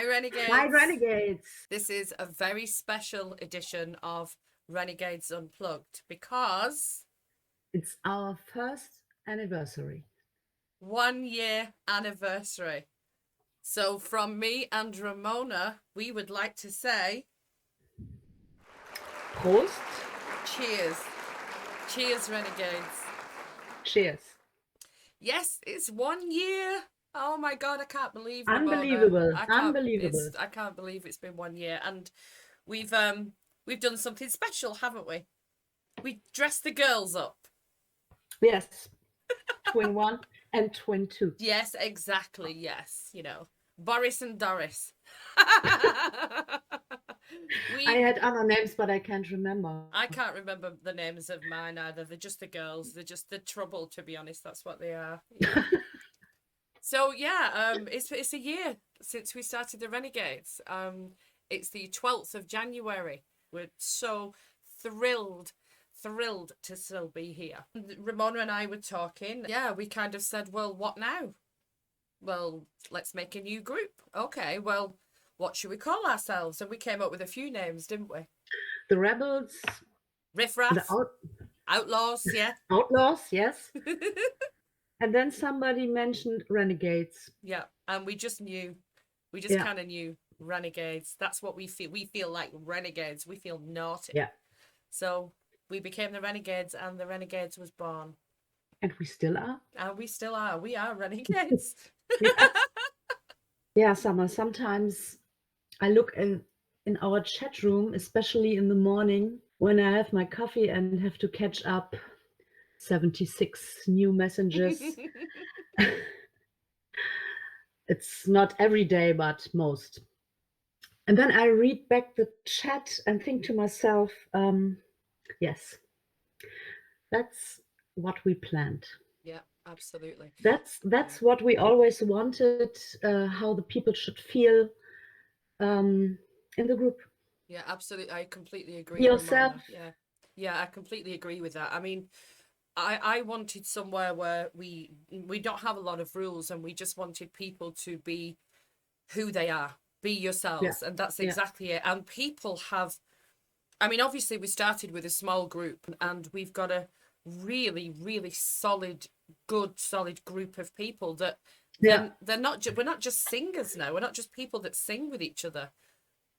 Renegades. Hi, Renegades. This is a very special edition of Renegades Unplugged because It's our first anniversary. 1 year anniversary. So from me and Ramona, we would like to say Prost. cheers. Cheers, Renegades. Cheers. Yes, it's 1 year. Oh my God, I can't believe Unbelievable. Ramona. Unbelievable. I can't believe it's been 1 year. And we've done something special, haven't we? We dressed the girls up. Yes. Twin 1 and Twin 2. Yes, exactly. Yes, you know, Boris and Doris. I had other names, but I can't remember. I can't remember the names of mine either. They're just the girls. They're just the trouble, to be honest. That's what they are. Yeah. So yeah, it's a year since we started the Renegades. It's the 12th of January. We're so thrilled to still be here. Ramona and I were talking. Yeah, we kind of said, well, what now? Well, let's make a new group. Okay, well, what should we call ourselves? And we came up with a few names, didn't we? The Rebels. Riff Raff. The Outlaws, yeah. Outlaws, yes. And then somebody mentioned Renegades. Yeah, and we just knew. We just kind of knew Renegades. That's what we feel. We feel like renegades. We feel naughty. Yeah. So we became the Renegades, and the Renegades was born. And we still are. And we still are. We are Renegades. Yeah, Summer. Sometimes I look in our chat room, especially in the morning when I have my coffee and have to catch up 76 new messages. It's not every day, but most. And then I read back the chat and think to myself, yes, that's what we planned. Yeah, absolutely. That's what we always wanted, how the people should feel in the group. Yeah, absolutely. I completely agree. Be yourself. Ramona. Yeah, I completely agree with that. I mean, I wanted somewhere where we don't have a lot of rules, and we just wanted people to be who they are, be yourselves, and that's exactly it. And people have, I mean, obviously we started with a small group, and we've got a really, really solid group of people that we're not just singers now. We're not just people that sing with each other.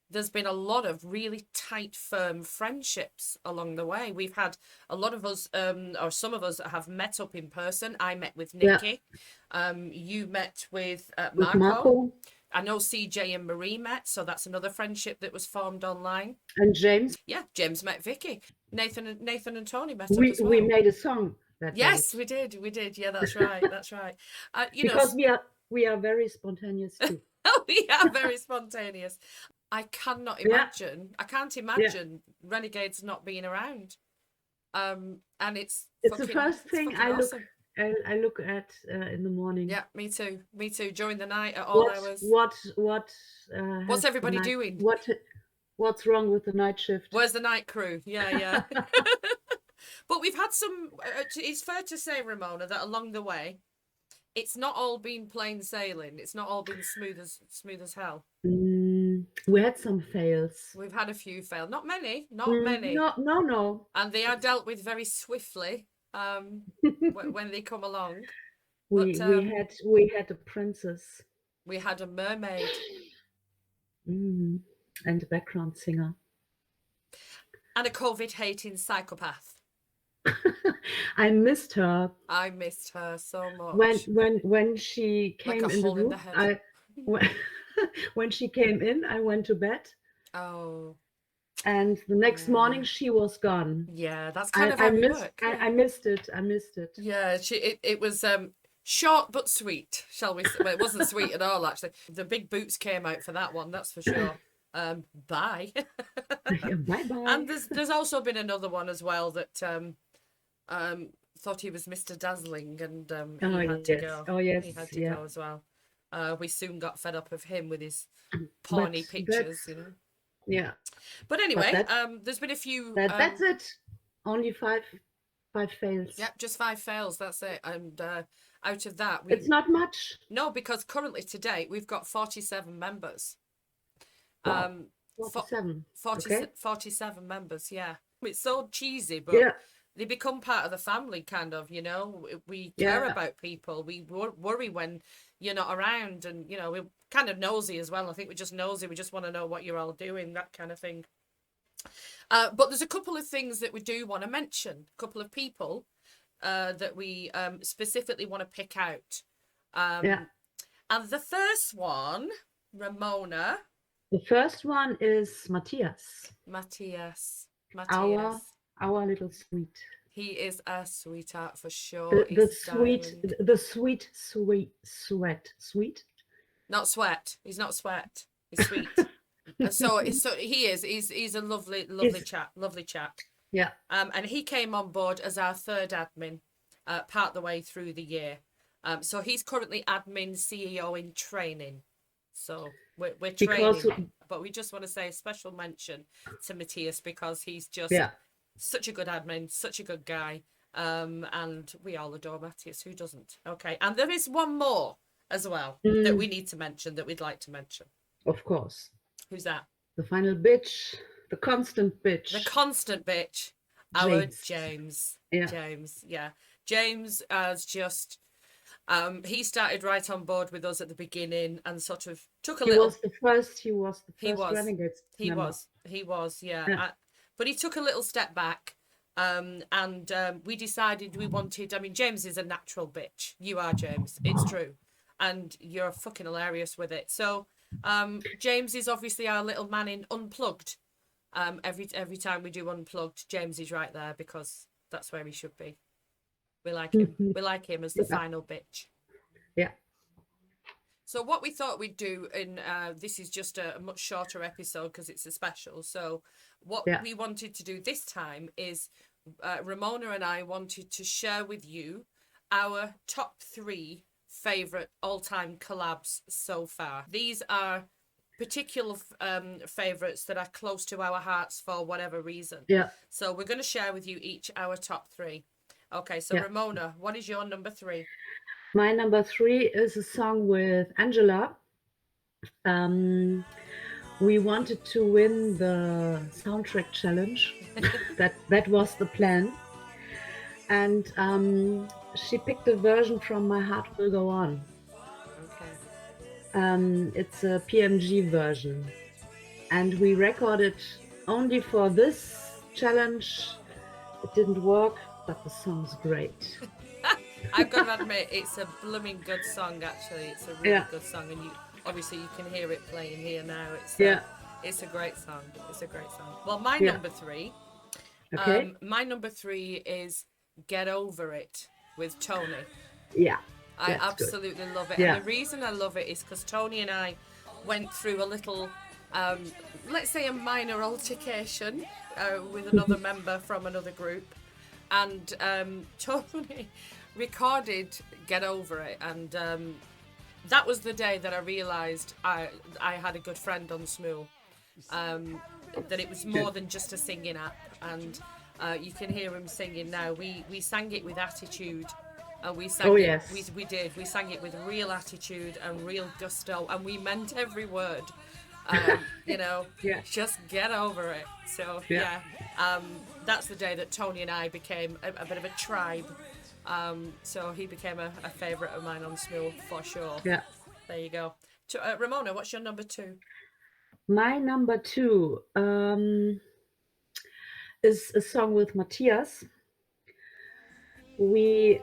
There's been a lot of really tight, firm friendships along the way. We've had a lot of us, or some of us, have met up in person. I met with Nikki. You met with Marco. I know CJ and Marie met, so that's another friendship that was formed online. And James? Yeah, James met Vicky. Nathan and Tony met up as well. We made a song that Yes, day. we did. Yeah, that's right. That's right. Because we are very spontaneous too. We are very spontaneous. I cannot imagine. I can't imagine Renegades not being around. And it's the first thing awesome. I look at in the morning. Yeah, me too. Me too. During the night at all hours. What's everybody doing? What's wrong with the night shift? Where's the night crew? Yeah. But we've had some. It's fair to say, Ramona, that along the way, it's not all been plain sailing. It's not all been smooth as hell. We had some fails. We've had a few fails. Not many. No. And they are dealt with very swiftly when they come along. We had a princess. We had a mermaid. And a background singer. And a COVID-hating psychopath. I missed her. I missed her so much. When she came like a in hole the room, in the head. when she came in, I went to bed. Oh. And the next morning she was gone. Yeah, that's kind of how we work. I missed it. Yeah, it was short but sweet, shall we say. Well, it wasn't sweet at all, actually. The big boots came out for that one, that's for sure. Bye. Bye. And there's also been another one as well that thought he was Mr. Dazzling, and he had to go. Oh yes, he had to go as well. We soon got fed up of him with his porny pictures, you know. Yeah. But anyway, there's been a few. That's it. Only five fails. Yep, just 5 fails. That's it. And out of that, it's not much. No, because currently to date we've got 47 members. Wow. Fo- 47. 40, Okay. 47 members, yeah. It's so cheesy, but Yeah. they become part of the family, kind of, you know. We care Yeah. about people. We worry when you're not around, and, you know, we're kind of nosy as well. I think we're just nosy. We just want to know what you're all doing, that kind of thing. But there's a couple of things that we do want to mention, a couple of people that we specifically want to pick out. Yeah. And the first one, Ramona. The first one is Matthias, Matthias. our Matthias. our little sweet. He is a sweetheart for sure. The He's sweet, diamond. the sweet sweat. Not sweat. He's not sweat. He's sweet. So he is. He's a lovely He's, chap. Lovely chap. yeah. And he came on board as our third admin, part the way through the year. So he's currently admin CEO in training. So we're training, Because but we just want to say a special mention to Matthias because he's just yeah. such a good admin, such a good guy. And we all adore Matthias. Who doesn't? Okay. And there is one more as well that we need to mention, that we'd like to mention. Of course. Who's that? The final bitch, the constant bitch. The constant bitch. Our James. Yeah. James, yeah. James has just he started right on board with us at the beginning and sort of took a He little. was the first Renegades He member. was, yeah. But he took a little step back. And we decided we wanted. I mean, James is a natural bitch. You are, James. It's true, and you're fucking hilarious with it. So, James is obviously our little man in Unplugged. Every time we do Unplugged, James is right there because that's where he should be. We like him. We like him as the final bitch. Yeah. So what we thought we'd do, in this is just a much shorter episode because it's a special. So what we wanted to do this time is Ramona and I wanted to share with you our top 3 favourite all-time collabs so far. These are particular favourites that are close to our hearts for whatever reason. Yeah. So we're going to share with you each our top 3. Okay, so Ramona, what is your number 3? My number 3 is a song with Angela. We wanted to win the soundtrack challenge. that was the plan. And she picked a version from My Heart Will Go On. Okay. It's a PMG version. And we recorded only for this challenge. It didn't work, but the song's great. I've got to admit, it's a blooming good song, actually. It's a really good song, and obviously you can hear it playing here now. It's a great song. It's a great song. Well, my number 3, my number 3 is Get Over It with Tony. Yeah. I absolutely love it. And the reason I love it is because Tony and I went through a little, let's say a minor altercation with another member from another group. And Tony recorded Get Over It, and that was the day that I realised I had a good friend on Smoo, that it was more than just a singing app, and you can hear him singing now. We sang it with attitude, and we sang we did. We sang it with real attitude and real gusto, and we meant every word. You know, just get over it. So that's the day that Tony and I became a bit of a tribe. So he became a favourite of mine on Smoo for sure. Yeah. There you go. Ramona, what's your number 2? My number 2 is a song with Matthias. We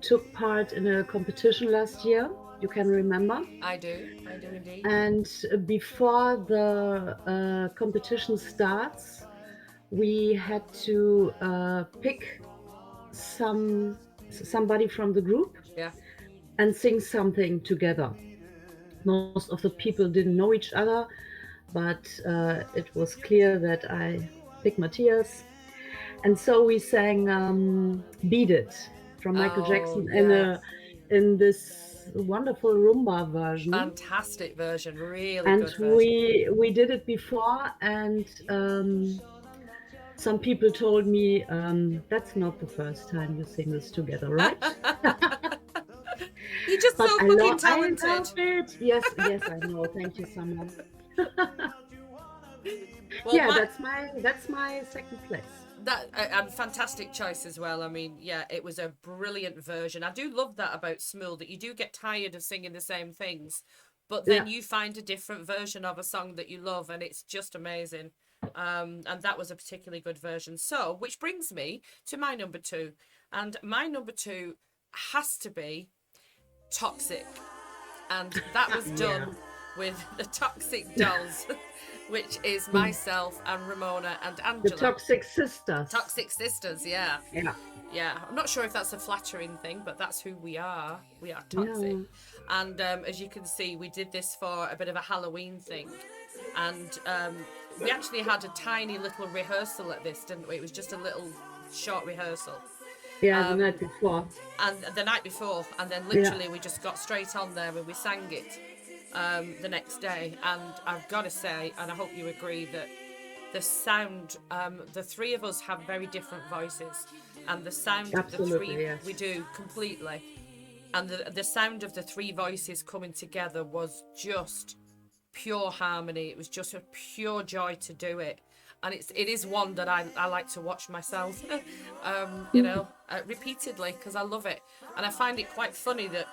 took part in a competition last year. You can remember? I do indeed. And before the competition starts, we had to pick somebody from the group and sing something together. Most of the people didn't know each other, but it was clear that I picked Matthias. And so we sang Beat It from Michael Jackson in this wonderful rumba version. Fantastic version, really and good version. we did it before, and some people told me that's not the first time you sing this together, right? You're just so fucking talented. I love it. Yes, I know. Thank you, Summer. Well, Yeah, that's my second place. that and fantastic choice as well. I mean, yeah, it was a brilliant version. I do love that about Smule, that you do get tired of singing the same things, but then Yeah, you find a different version of a song that you love, and it's just amazing. And that was a particularly good version. So, which brings me to my number two, and my number two has to be Toxic, and that was yeah. done with the Toxic Dolls, which is myself and Ramona and The Angela. Toxic Sisters. Toxic Sisters, yeah. Yeah, Yeah, I'm not sure if that's a flattering thing, but that's who we are. We are toxic. yeah. And as you can see, we did this for a bit of a Halloween thing. And we actually had a tiny little rehearsal at this, didn't we? It was just a little short rehearsal. Yeah, the Um, night before. and the night before, and then Yeah, literally we just got straight on there and we sang it the next day. And I've got to say, and I hope you agree, that the sound, the three of us have very different voices, and the sound of the absolutely, three, yes. we do completely, and the sound of the three voices coming together was just pure harmony. It was just a pure joy to do it, and it is one that I like to watch myself, repeatedly, because I love it, and I find it quite funny that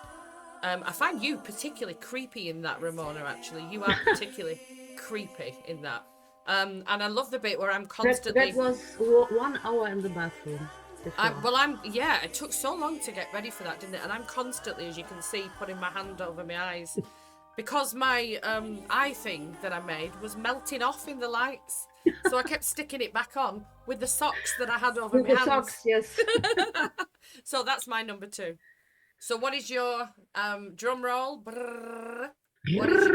I find you particularly creepy in that, Ramona. Actually, you are particularly creepy in that. And I love the bit where I'm That constantly. was 1 hour in the bathroom before. Yeah, it took so long to get ready for that, didn't it? And I'm constantly, as you can see, putting my hand over my eyes because my eye thing that I made was melting off in the lights. So I kept sticking it back on with the socks that I had over With my the hands. socks, yes. So that's my number two. So what is your drum roll? Brrr. What is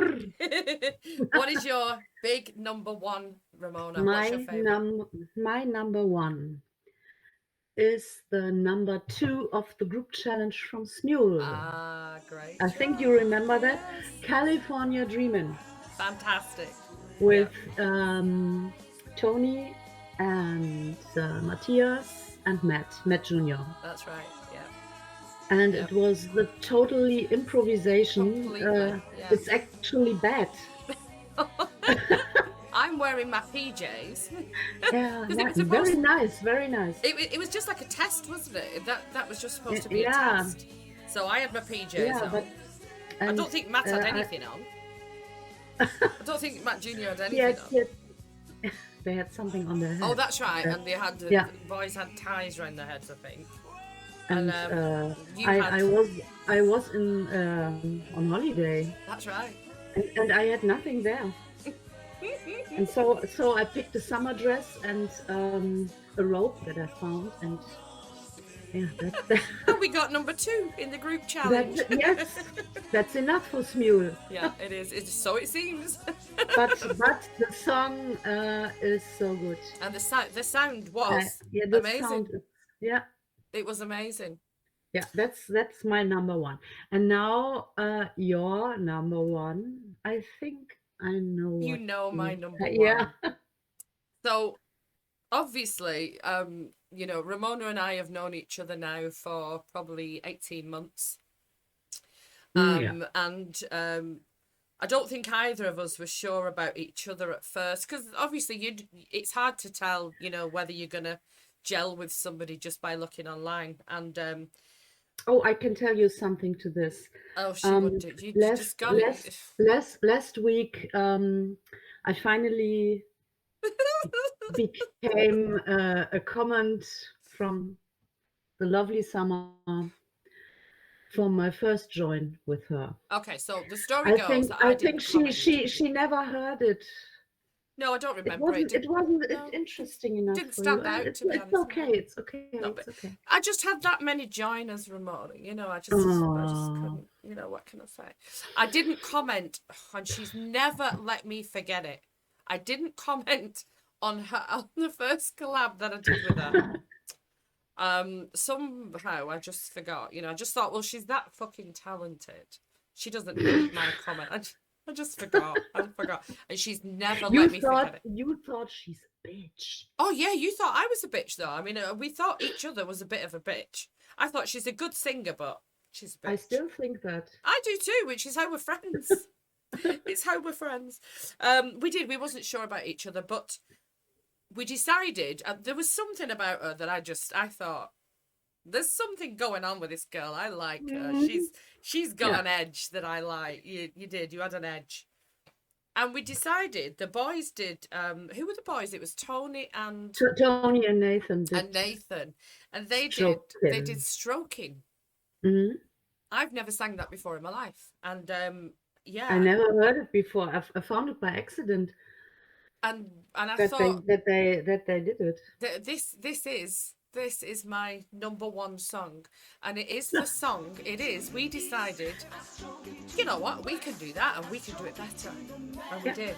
what is your big number one, Ramona? What's your my favorite? num my number one is the number two of the group challenge from Smule. Ah, great I think you remember that. choice. California Dreamin' Fantastic. Yeah, with Tony and Matthias and Matt Jr. that's right. Yeah, And yeah, it was the totally improvisation. completely. Yeah. It's actually bad. I'm wearing my PJs Yeah, because it was very supposed. nice, very nice. It was just like a test, wasn't it? That was just supposed to be a Yeah, test. So I had my PJs yeah, on. but I and don't think Matt had I, anything on. I don't think Matt Jr. had anything yes, on. yes, they had something on their head. Oh, that's right. And they had Yeah, the boys had ties around their heads, I think. and You had. I was in on holiday, That's right. and I had nothing there. And so I picked a summer dress and a rope that I found, and yeah, And we got number two in the group challenge. yes, that's enough for Smule. Yeah, it is. It's so it seems. But the song is so good. And the sound was Yeah, the amazing. sound, yeah, It was amazing. yeah, that's my number one. And now your number one. I think I know You what. know my number Yeah, one. So obviously, Ramona and I have known each other now for probably 18 months. yeah. And I don't think either of us were sure about each other at first, because obviously it's hard to tell, whether you're gonna gel with somebody just by looking online. And Oh, I can tell you something to this. oh, she would do. You Last just got it. last week, I finally became a comment from the lovely Summer from my first join with her. Okay, so the story goes that I I think didn't comment. she never heard it. No, I don't It remember it. wasn't No, interesting enough didn't for you. stand out, to be It's honest. okay. It's okay. No, It's but okay. I just had that many joiners, Ramona. I just Oh, couldn't. What can I say? I didn't comment, and she's never let me forget it. I didn't comment on the first collab that I did with her. Somehow I just forgot. I just thought, well, she's that fucking talented. She doesn't need my comment. I just forgot. I forgot, and she's never let me forget it. You thought she's a bitch. Oh yeah, you thought I was a bitch though. I mean, we thought each other was a bit of a bitch. I thought she's a good singer, but she's a bitch. I still think that. I do too, which is how we're friends. It's how we're friends. We wasn't sure about each other, but we decided there was something about her that I thought there's something going on with this girl. I like her. Mm, She's got yeah. an edge that I like. You had an edge. And we decided the boys did who were the boys? It was Tony Tony and Nathan did and Nathan. And they did stroking. stroking. Mhm. I've never sang that before in my life. And I yeah. never heard it before. I found it by accident And I that they thought that they that they did it. this is my number one song, and it is the song. It is. We decided, you know what, we can do that, and we can do it better, and we Yeah. did,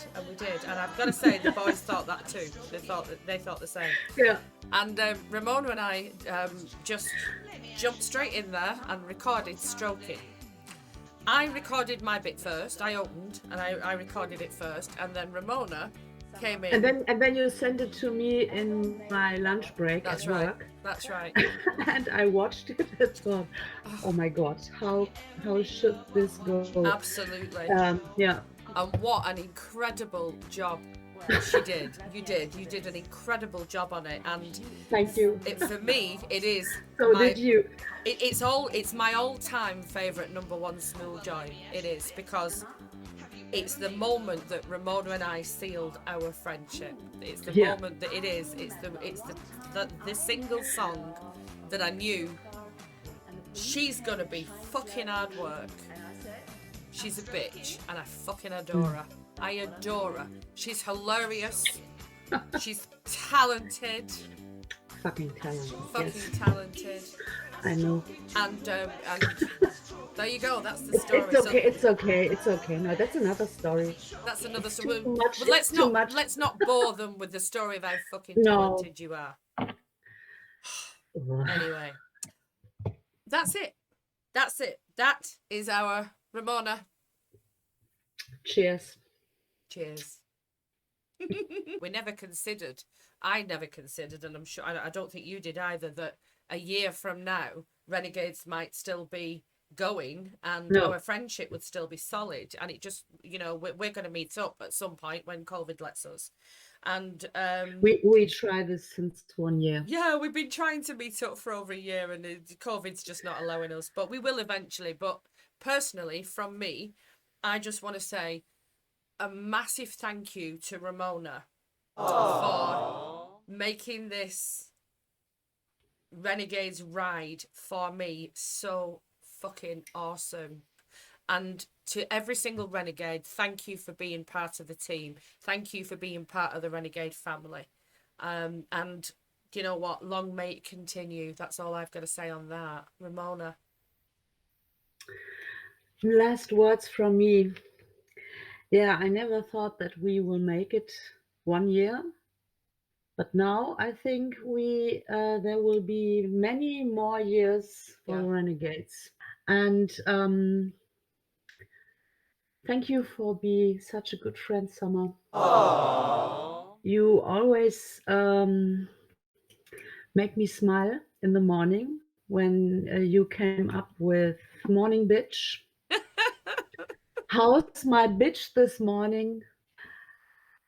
and I've got to say, the boys thought that too. They thought the same, Yeah. and Ramona and I just jumped straight in there and recorded "Stroking." I recorded my bit first. I opened and I recorded it first, and then Ramona came in. And then you sent it to me in my lunch break That's at right. work. That's right. And I watched it and thought, oh my God, how should this go? Absolutely. Yeah. And what an incredible job she did. You did an incredible job on it, and Thank you. for me it is So did you. it's my all-time favorite number one Smooth Joy. It is, because it's the moment that Ramona and I sealed our friendship. It's the Yeah. moment that it is. It's the single song that I knew she's gonna be fucking hard work. She's a bitch, and I fucking adore her. I adore her. She's hilarious. She's talented. Fucking talented. Fucking Yes, talented. I know. And there you go. That's the story. It's okay. It's okay. It's okay. No, that's another story. So that's another It's story. too much. But let's It's too not much. let's not bore them with the story of how fucking No. talented you are. Anyway, that's it. That's it. That is our Ramona. Cheers. Cheers. I never considered, and I'm sure I don't think you did either, that a year from now, Renegades might still be going and No. our friendship would still be solid. And it just, we're going to meet up at some point when COVID lets us. And We try this since 1 year. yeah, we've been trying to meet up for over a year, and COVID's just not allowing us. But we will eventually. But personally, from me, I just want to say a massive thank you to Ramona for making this Renegades ride for me so fucking awesome. And to every single Renegade, thank you for being part of the team. Thank you for being part of the Renegade family. And you know what? Long may it continue. That's all I've got to say on that. Ramona. Last words from me. Yeah, I never thought that we will make it 1 year, but now I think there will be many more years for Yeah. Renegades. And thank you for being such a good friend, Summer. You always make me smile in the morning when you came up with morning bitch. How's my bitch this morning?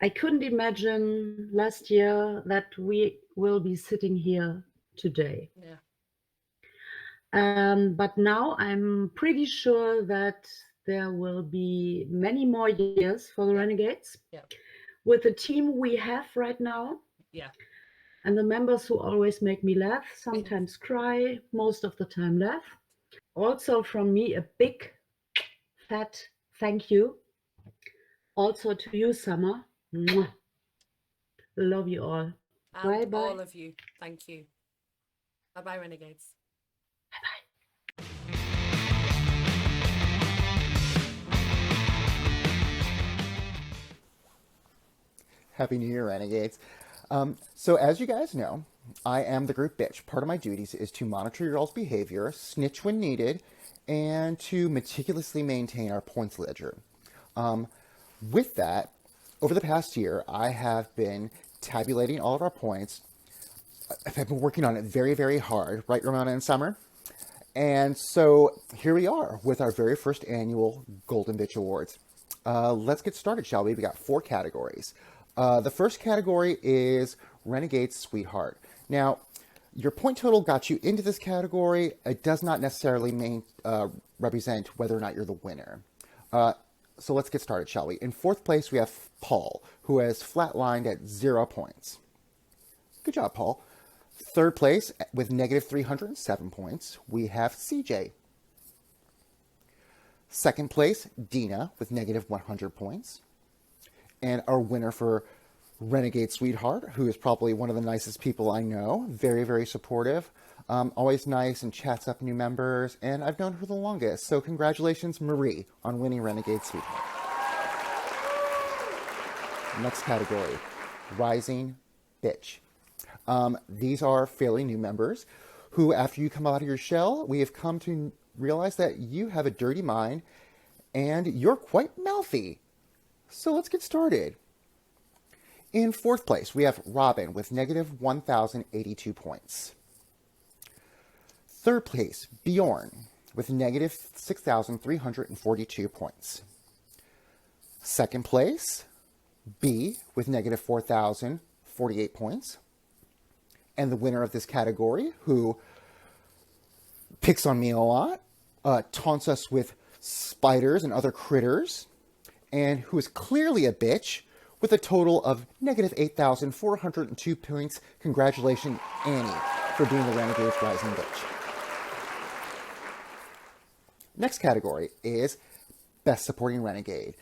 I couldn't imagine last year that we will be sitting here today. Yeah. But now I'm pretty sure that there will be many more years for the Renegades. Yeah. With the team we have right now. Yeah. And the members who always make me laugh, sometimes cry, most of the time laugh. Also from me, a big fat thank you. Also to you, Summer. Mwah. Love you all. And Bye-bye. all of you, thank you. Bye-bye, Renegades. Bye-bye. Happy New Year, Renegades. So as you guys know, I am the group bitch. Part of my duties is to monitor your all's behavior, snitch when needed, and to meticulously maintain our points ledger. With that, over the past year, I have been tabulating all of our points. I've been working on it very, very hard, right, Ramona and Summer? And so here we are with our very first annual Golden Bitch Awards. Let's get started, shall we? We got 4 categories. The first category is Renegades Sweetheart. Now, your point total got you into this category. It does not necessarily represent whether or not you're the winner. So let's get started, shall we? In 4th place, we have Paul, who has flatlined at 0 points. Good job, Paul. 3rd place, with negative 307 points, we have CJ. 2nd place, Dina, with negative 100 points. And our winner for Renegade Sweetheart, who is probably one of the nicest people I know. Very, very supportive. Always nice and chats up new members. And I've known her the longest. So congratulations, Marie, on winning Renegade Sweetheart. Next category, Rising Bitch. These are fairly new members who, after you come out of your shell, we have come to realize that you have a dirty mind and you're quite mouthy. So let's get started. In 4th place, we have Robin with negative 1,082 points. 3rd place, Bjorn with negative 6,342 points. 2nd place, B with negative 4,048 points. And the winner of this category, who picks on me a lot, taunts us with spiders and other critters, and who is clearly a bitch, with a total of negative 8,402 points. Congratulations, Annie, for being the Renegades Rising Bitch. Next category is Best Supporting Renegade.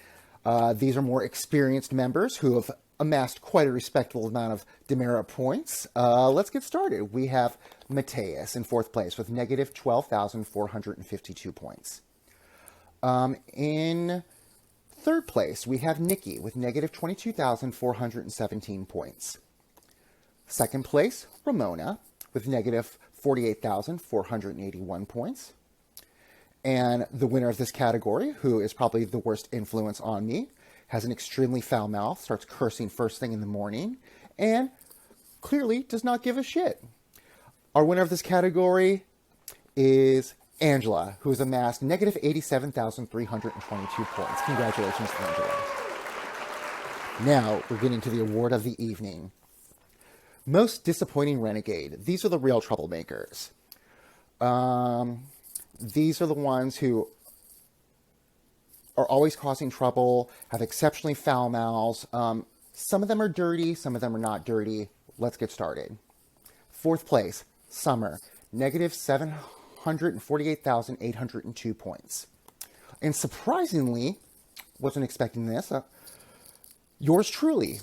These are more experienced members who have amassed quite a respectable amount of demerit points. Let's get started. We have Mateus in 4th place with negative 12,452 points. In 3rd place, we have Nikki with negative 22,417 points. 2nd place, Ramona with negative 48,481 points. And the winner of this category, who is probably the worst influence on me, has an extremely foul mouth, starts cursing first thing in the morning, and clearly does not give a shit. Our winner of this category is Angela, who has amassed negative 87,322 points. Congratulations, Angela. Now, we're getting to the award of the evening. Most Disappointing Renegade. These are the real troublemakers. These are the ones who are always causing trouble, have exceptionally foul mouths. Some of them are dirty, some of them are not dirty. Let's get started. 4th place, Summer, negative 748,802 points. And surprisingly, wasn't expecting this, yours truly,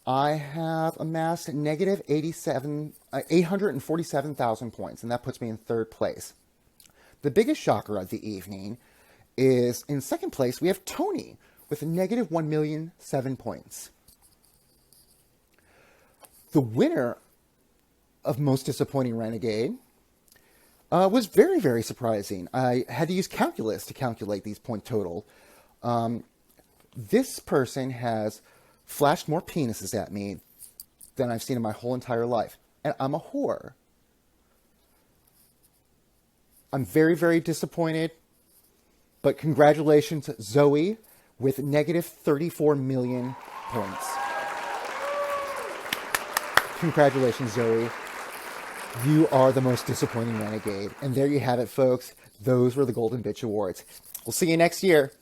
I have amassed negative 847,000 points, and that puts me in 3rd place. The biggest shocker of the evening is in 2nd place, we have Tony with a negative 1,000,007 points. The winner of Most Disappointing Renegade was very, very surprising. I had to use calculus to calculate these point total. This person has flashed more penises at me than I've seen in my whole entire life. And I'm a whore. I'm very, very disappointed. But congratulations, Zoe, with negative 34 million points. Congratulations, Zoe. You are the most disappointing renegade. And there you have it, folks. Those were the Golden Bitch Awards. We'll see you next year.